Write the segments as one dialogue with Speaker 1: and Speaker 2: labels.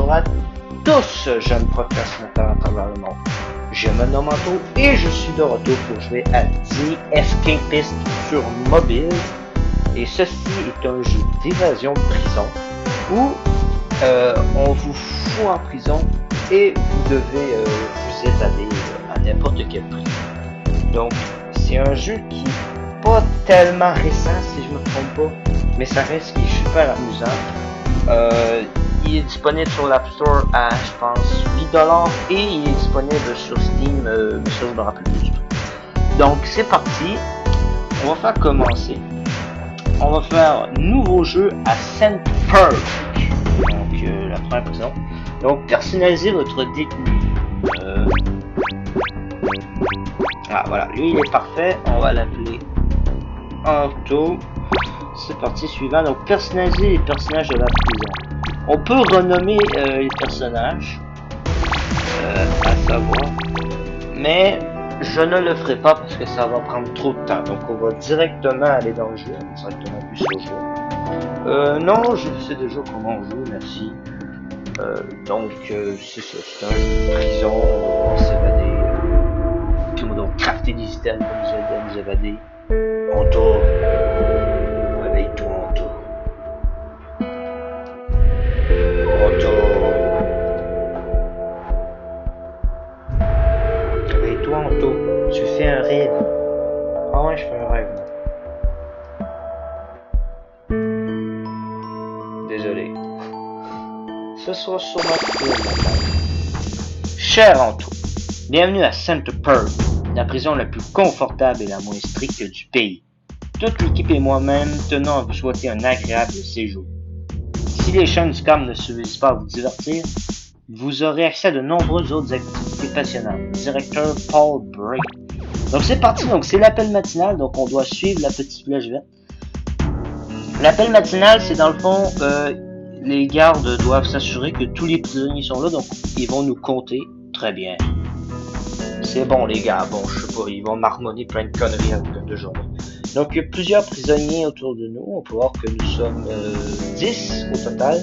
Speaker 1: bonjour à tous, jeunes procrastinateurs à travers le monde. Je me nomme Anto et je suis de retour pour jouer à The Escapist sur mobile. Et ceci est un jeu d'évasion de prison où on vous fout en prison et vous devez vous évader à n'importe quel prix. Donc, c'est un jeu qui n'est pas tellement récent si je me trompe pas, mais ça reste qui est super amusant. Il est disponible sur l'App Store à, je pense, 8$ et il est disponible sur Steam, mais ça je me rappelle plus du tout. Donc, c'est parti. On va faire commencer. On va faire nouveau jeu à St. Purge. Donc, la première prison. Donc, personnalisez votre détenu. Ah, voilà. Lui, il est parfait. On va l'appeler Anto. C'est parti, suivant. Donc, personnaliser les personnages de la prison. On peut renommer les personnages, à savoir, mais je ne le ferai pas parce que ça va prendre trop de temps. Donc, on va directement aller dans le jeu, directement plus au jeu. Non, je sais déjà comment on joue, merci. Donc, c'est ça, c'est un jeu de prison, on va s'évader. Puis on va donc crafter des items pour nous aider à nous évader. On tourne. Réveille-toi, on tourne. Réveille-toi, Anto. Tu fais un rêve. Ah ouais, je fais un rêve. Désolé. Ce sera sûrement pour le moment. Cher Anto, bienvenue à St. Purge, la prison la plus confortable et la moins stricte du pays. Toute l'équipe et moi-même tenons à vous souhaiter un agréable séjour. Si les chaînes du câble ne suffisent pas à vous divertir, vous aurez accès à de nombreuses autres activités passionnantes. Directeur Paul Bray. Donc c'est parti, donc c'est l'appel matinal, donc on doit suivre la petite flèche verte. L'appel matinal, c'est dans le fond, les gardes doivent s'assurer que tous les prisonniers sont là, donc ils vont nous compter. Très bien. C'est bon les gars, bon je sais pas, ils vont marmonner plein de conneries à de journée. Donc il y a plusieurs prisonniers autour de nous, on peut voir que nous sommes 10 au total.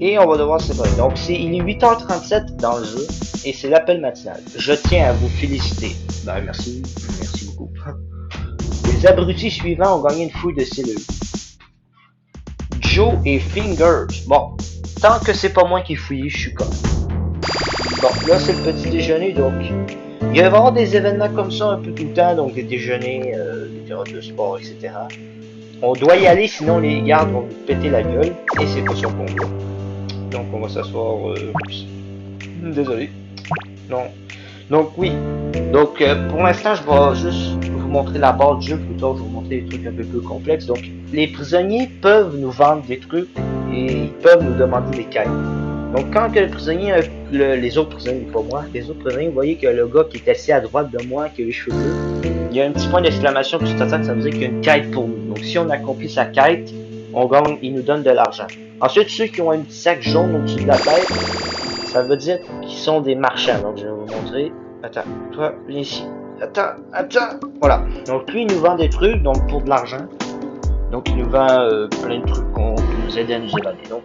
Speaker 1: Et on va devoir se séparer. Donc il est 8h37 dans le jeu, et c'est l'appel matinal. Je tiens à vous féliciter. Ben merci beaucoup. Les abrutis suivants ont gagné une fouille de cellules. Joe et Fingers. Bon, tant que c'est pas moi qui fouille, je suis content. Bon, là c'est le petit déjeuner, donc il va y avoir des événements comme ça un peu tout le temps, donc des déjeuners, des périodes de sport, etc. On doit y aller, sinon les gardes vont nous péter la gueule, et c'est pas ça qu'on veut. Donc on va s'asseoir, désolé. Non. Donc oui. Donc pour l'instant, je vais juste vous montrer la base du jeu, plutôt je vais vous montrer des trucs un peu plus complexes. Donc les prisonniers peuvent nous vendre des trucs, et ils peuvent nous demander des quêtes. Donc quand que le prisonnier, les autres prisonniers, pas moi, les autres prisonniers, vous voyez que le gars qui est assis à droite de moi, qui a les cheveux bleus, il y a un petit point d'exclamation tout à ça veut dire qu'il y a une quête pour nous. Donc si on accomplit sa quête, on gagne, il nous donne de l'argent. Ensuite, ceux qui ont un petit sac jaune au-dessus de la tête, ça veut dire qu'ils sont des marchands. Donc je vais vous montrer. Attends, toi, viens ici. Attends. Voilà. Donc lui, il nous vend des trucs, donc pour de l'argent. Donc il nous vend plein de trucs qui nous aident à nous évader. Donc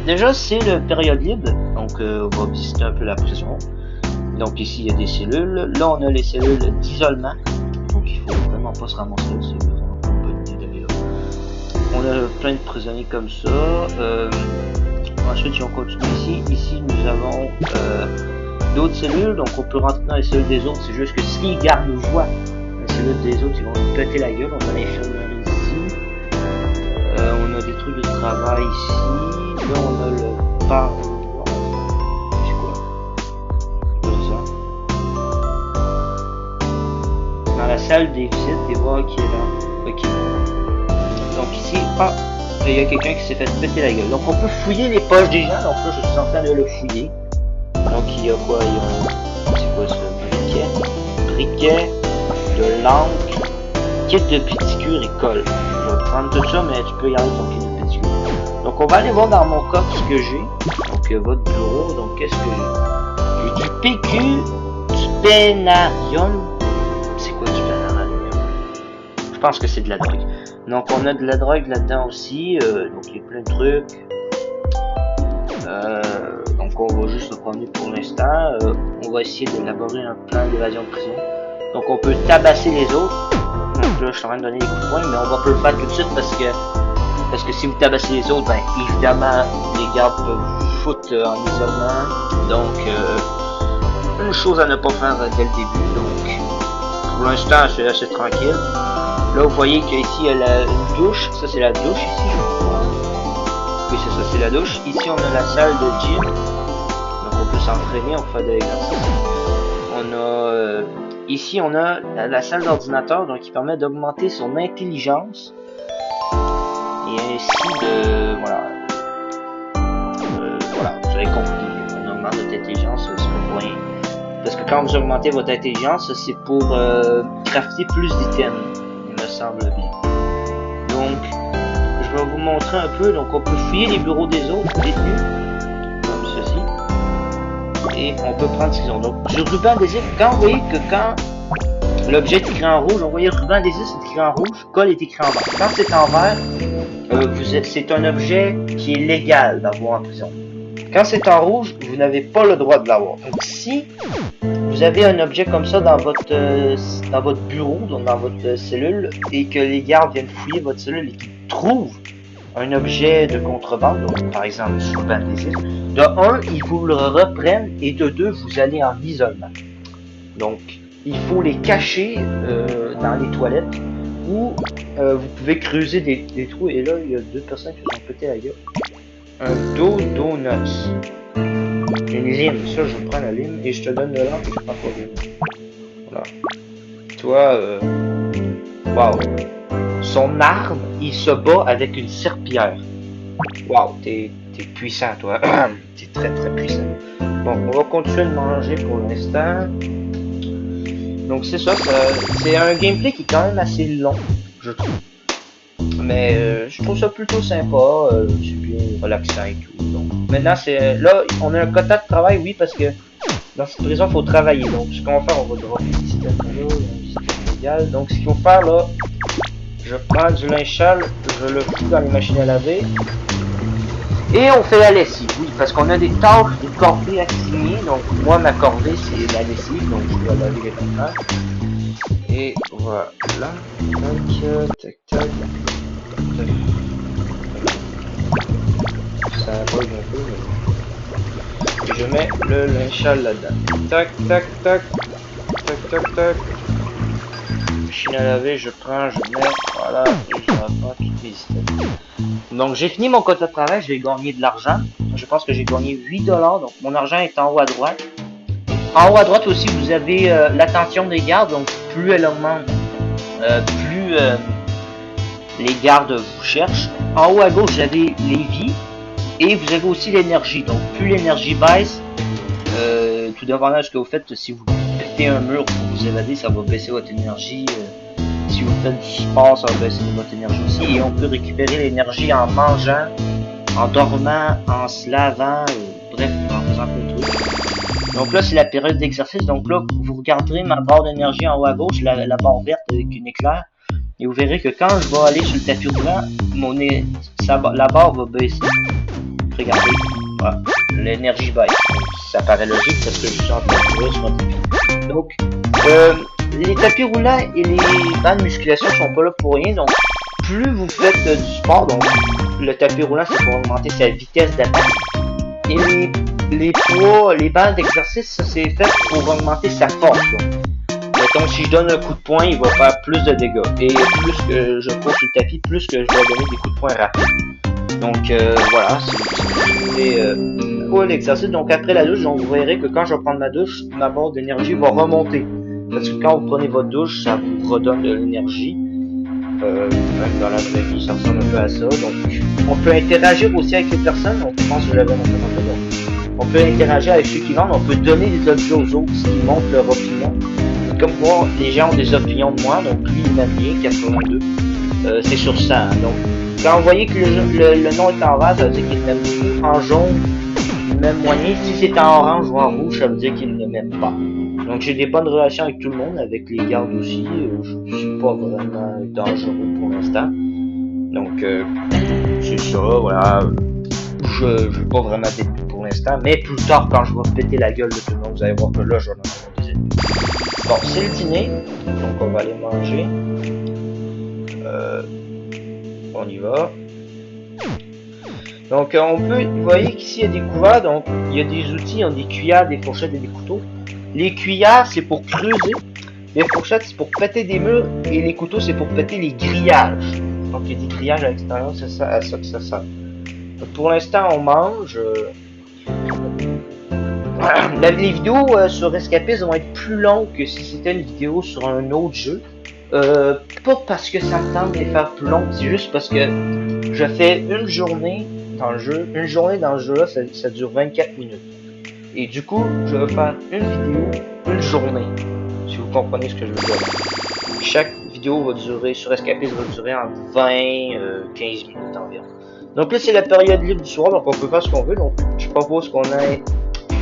Speaker 1: déjà, c'est le période libre, donc on va visiter un peu la prison. Donc ici, il y a des cellules. Là, on a les cellules d'isolement. Donc il faut vraiment pas se ramasser là, c'est vraiment pas une bonne idée d'aller là. On a plein de prisonniers comme ça. Ensuite, si on continue ici nous avons d'autres cellules. Donc on peut rentrer dans les cellules des autres. C'est juste que si les gardes nous voient les cellules des autres, ils vont nous péter la gueule. On a l'infirmerie ici. On a des trucs de travail ici. Là, on a le bar. C'est quoi? C'est ça. Dans la salle des visites, et voir qui est là. Ok. Donc ici, il y a quelqu'un qui s'est fait péter la gueule. Donc on peut fouiller les poches des gens. Donc là, je suis en train de le fouiller. Donc il y a quoi? Il y a c'est quoi ce briquet, de l'encre, kit de pédicure et colle. Je vais prendre tout ça, mais tu peux garder ton kit de pédicure. Donc on va aller voir dans mon coffre ce que j'ai. Donc votre bureau, donc qu'est-ce que j'ai? J'ai du PQ, du Pénarium. C'est quoi du Pénarium? Je pense que c'est de la drogue. Donc on a de la drogue là-dedans aussi, donc il y a plein de trucs. promener pour l'instant. On va essayer d'élaborer un plan d'évasion de prison. Donc on peut tabasser les autres. Donc là je suis en train de donner des coups de poing, mais on va pas le faire tout de suite parce que si vous tabassez les autres, ben évidemment les gardes peuvent vous foutre en isolement. Donc une chose à ne pas faire dès le début. Donc pour l'instant c'est assez tranquille. Là vous voyez qu'ici il y a une douche. Ça c'est la douche ici je crois. Oui c'est ça, c'est la douche. Ici on a la salle de gym. Donc on peut s'entraîner, on peut faire de l'exercice. On a ici on a la salle d'ordinateur, donc qui permet d'augmenter son intelligence. Et ainsi de voilà. Voilà, vous avez compris. On augmente notre intelligence, c'est pas pour rien. Parce que quand vous augmentez votre intelligence, c'est pour crafter plus d'items, il me semble bien. Donc, je vais vous montrer un peu. Donc, on peut fouiller les bureaux des autres détenus, comme ceci. Et on peut prendre ce qu'ils ont. Donc, sur ruban adhésif, quand vous voyez que quand l'objet est écrit en rouge, on voyait le ruban adhésif c'est écrit en rouge, colle est écrit en vert. Quand c'est en vert, c'est un objet qui est légal d'avoir en prison. Quand c'est en rouge, vous n'avez pas le droit de l'avoir. Donc si vous avez un objet comme ça dans votre bureau, donc dans votre cellule, et que les gardes viennent fouiller votre cellule et qu'ils trouvent un objet de contrebande, donc par exemple sous bandisme, de 1, ils vous le reprennent, et de 2, vous allez en isolement. Donc il faut les cacher dans les toilettes, ou vous pouvez creuser des trous, et là il y a 2 personnes qui sont pété la gueule. Un donuts. Une lime, ça je prends la lime et je te donne de l'encre et je prends pas de lime. Voilà. Toi, waouh. Son arme, il se bat avec une serpillière. Waouh, t'es puissant toi. T'es très très puissant. Bon, on va continuer de manger pour l'instant. Donc c'est ça, c'est un gameplay qui est quand même assez long, je trouve. Mais je trouve ça plutôt sympa, c'est bien relaxant et tout. Donc, maintenant, là, on a un quota de travail, oui, parce que dans cette prison, il faut travailler. Donc, ce qu'on va faire, on va dropper le système là, un système légal. Donc, ce qu'il faut faire là, je prends du linge sale, je le fous dans les machines à laver. Et on fait la lessive, oui, parce qu'on a des tâches, des corvées assignées. Donc, moi, ma corvée, c'est la lessive, donc je dois laver les vêtements. Et voilà. Tac, tac, tac. Ça bug un peu, mais... je mets le linge sale là-dedans. Tac, tac, tac. Tac, tac, tac. Machine à laver, je prends, je mets, voilà, et je reprends toutes les items. Donc j'ai fini mon quota de travail, je vais gagner de l'argent. Je pense que j'ai gagné 8$, donc mon argent est en haut à droite. En haut à droite aussi, vous avez l'attention des gardes, donc plus elle augmente, plus les gardes vous cherchent. En haut à gauche, vous avez les vies. Et vous avez aussi l'énergie. Donc plus l'énergie baisse, tout dépendant de ce que vous faites, si vous pétez un mur pour vous évader, ça va baisser votre énergie. Si vous faites du sport, ça va baisser votre énergie aussi. Et on peut récupérer l'énergie en mangeant, en dormant, en se lavant, bref, en faisant plein de trucs. Donc là, c'est la période d'exercice. Donc là, vous regarderez ma barre d'énergie en haut à gauche, la barre verte avec une éclair. Et vous verrez que quand je vais aller sur le tapis roulant, la barre va baisser. Regardez, voilà, l'énergie baisse. Ça paraît logique parce que je suis en train de courir sur un tapis. Donc, les tapis roulants et les bancs de musculation sont pas là pour rien. Donc, plus vous faites du sport, donc le tapis roulant c'est pour augmenter sa vitesse d'attaque. Et les poids, les bancs d'exercice, ça c'est fait pour augmenter sa force. Donc si je donne un coup de poing, il va faire plus de dégâts. Et plus que je cours sur le tapis, plus que je vais donner des coups de poing rapides. Donc voilà, c'est pour l'exercice. Donc après la douche, vous verrez que quand je vais prendre ma douche, ma barre d'énergie va remonter. Parce que quand vous prenez votre douche, ça vous redonne de l'énergie. Même dans la vraie vie, ça ressemble un peu à ça. Donc on peut interagir aussi avec les personnes. Donc, je pense que je l'avais montré un peu. Donc, on peut interagir avec ceux qui vendent. On peut donner des objets aux autres qui montrent leur opinion. Comme moi, les gens ont des opinions de moi. Donc lui, il m'aime bien, 82. C'est sur ça. Hein. Donc quand vous voyez que le nom est en vert, ça veut dire qu'il m'aime beaucoup. En jaune, il m'aime moyen. Si c'est en orange ou en rouge, ça veut dire qu'il ne m'aime pas. Donc j'ai des bonnes relations avec tout le monde, avec les gardes aussi. Je suis pas vraiment dangereux pour l'instant. Donc c'est ça, voilà. Je veux pas vraiment d'être pour l'instant, mais plus tard, quand je vais péter la gueule de tout le monde, vous allez voir que là, je vais en avoir des ennemis. Bon, c'est le dîner, donc on va aller manger. On y va. Donc on peut, vous voyez qu'ici il y a des couverts, donc il y a des outils, il y a des cuillères, des fourchettes et des couteaux. Les cuillères c'est pour creuser, les fourchettes c'est pour péter des murs et les couteaux c'est pour péter les grillages. Donc il y a des grillages à l'extérieur, c'est ça, à ça que ça sert. Donc, pour l'instant on mange. Les vidéos sur Escapist vont être plus longues que si c'était une vidéo sur un autre jeu. Pas parce que ça me tente de les faire plus longues, c'est juste parce que je fais une journée dans le jeu. Une journée dans le jeu là, ça dure 24 minutes. Et du coup, je vais faire une vidéo, une journée. Si vous comprenez ce que je veux dire. Chaque vidéo va durer, sur Escapist va durer entre 20-15 minutes environ. Donc là, c'est la période libre du soir, donc on peut faire ce qu'on veut. Donc je propose qu'on aille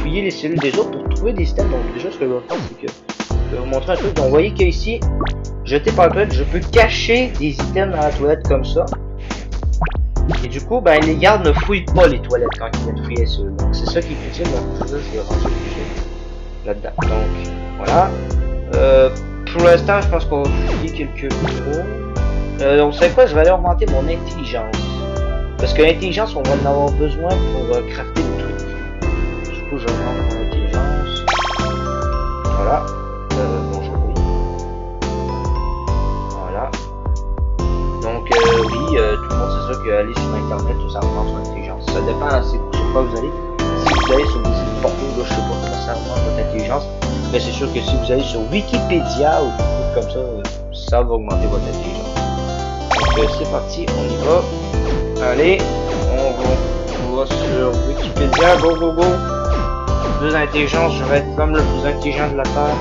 Speaker 1: fouiller les cellules des autres pour trouver des systèmes. Donc déjà, ce que je vais faire, c'est que je vais vous montrer un truc. Donc vous voyez qu'ici, jeté par la toilette, je peux cacher des items dans la toilette comme ça. Et du coup, ben les gardes ne fouillent pas les toilettes quand ils viennent fouiller ceux. Donc c'est ça qui est utile. Donc ça, je vais ranger là-dedans. Donc voilà. Pour l'instant, je pense qu'on va fouiller quelques bureaux. Donc vous savez quoi, je vais aller augmenter mon intelligence. Parce que l'intelligence, on va en avoir besoin pour crafter des trucs. Du coup, je vais prendre mon intelligence. Voilà. Bonjour, oui. Voilà. Donc, oui, tout le monde sait ça qu'aller sur Internet, ça augmente son intelligence. Ça dépend sur quoi vous allez. Si vous allez sur des sites porno, là, je sais pas comment ça augmente votre intelligence. Mais c'est sûr que si vous allez sur Wikipédia ou des trucs comme ça va augmenter votre intelligence. Donc, c'est parti, on y va. Allez, on va sur Wikipédia, go go go. Plus d'intelligence, je vais être comme le plus intelligent de la Terre.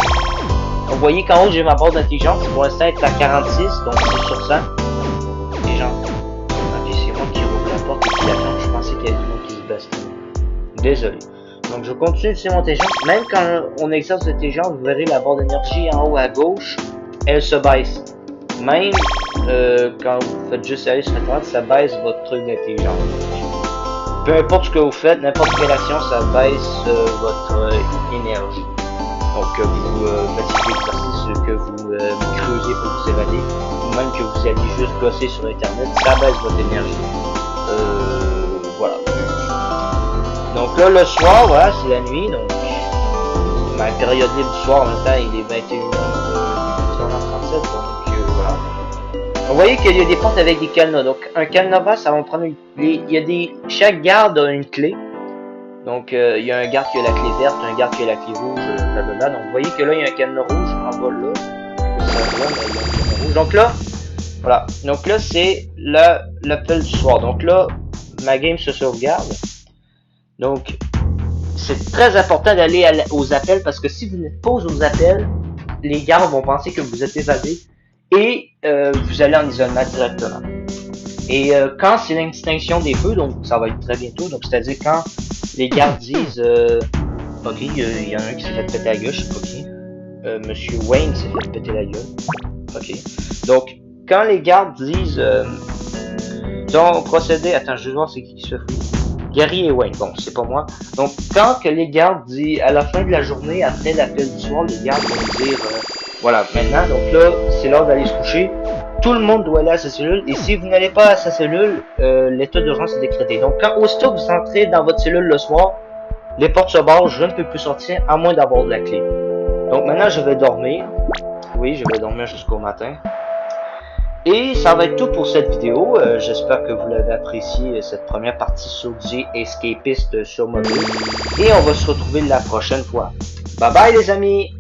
Speaker 1: Vous voyez qu'en haut j'ai ma barre d'intelligence, pour l'instant elle est à 46, donc 6 sur 100. Et genre, ok c'est moi qui rouvre la porte et qui attend, je pensais qu'il y avait du monde qui se bastonne. Désolé. Donc je continue de mon intelligence, même quand on exerce l'intelligence, vous verrez la barre d'énergie en haut à gauche, elle se baisse. Même quand vous faites juste aller sur Internet, ça baisse votre truc d'intelligence. Peu importe ce que vous faites, n'importe quelle action, ça baisse votre énergie. Donc que vous fassiez l'exercice, que vous creusez pour vous évader, ou même que vous alliez juste gosser sur Internet, ça baisse votre énergie. Voilà. Donc là, le soir, voilà, c'est la nuit, donc ma période libre du soir, en même temps, il est 21h37, donc voilà. Vous voyez qu'il y a des portes avec des cadenas. Donc un cadenas, ça va prendre chaque garde a une clé. Donc il y a un garde qui a la clé verte, un garde qui a la clé rouge, blablabla. Donc vous voyez que là il y a un cadenas rouge en bas là. Donc là, voilà. Donc là c'est l'appel du soir. Donc là, ma game se sauvegarde. Donc c'est très important d'aller aux appels parce que si vous n'êtes pas aux appels, les gardes vont penser que vous êtes évadé. Et vous allez en isolement directement. Et quand c'est l'extinction des feux, donc ça va être très bientôt, donc c'est-à-dire quand les gardes disent ok, il y en a un qui s'est fait péter la gueule, je sais pas qui. Monsieur Wayne s'est fait péter la gueule. Ok. Donc quand les gardes disent donc procéder, attends, je vais voir c'est qui se fait. Gary et Wayne, bon c'est pas moi. Donc quand que les gardes disent à la fin de la journée, après l'appel du soir, les gardes vont dire voilà, maintenant, donc là, c'est l'heure d'aller se coucher. Tout le monde doit aller à sa cellule. Et si vous n'allez pas à sa cellule, l'état d'urgence est décrété. Donc, quand aussitôt que vous entrez dans votre cellule le soir, les portes se barrent, je ne peux plus sortir à moins d'avoir de la clé. Donc, maintenant, je vais dormir. Oui, je vais dormir jusqu'au matin. Et ça va être tout pour cette vidéo. J'espère que vous l'avez apprécié, cette première partie sur The Escapist sur mobile. Et on va se retrouver la prochaine fois. Bye bye les amis!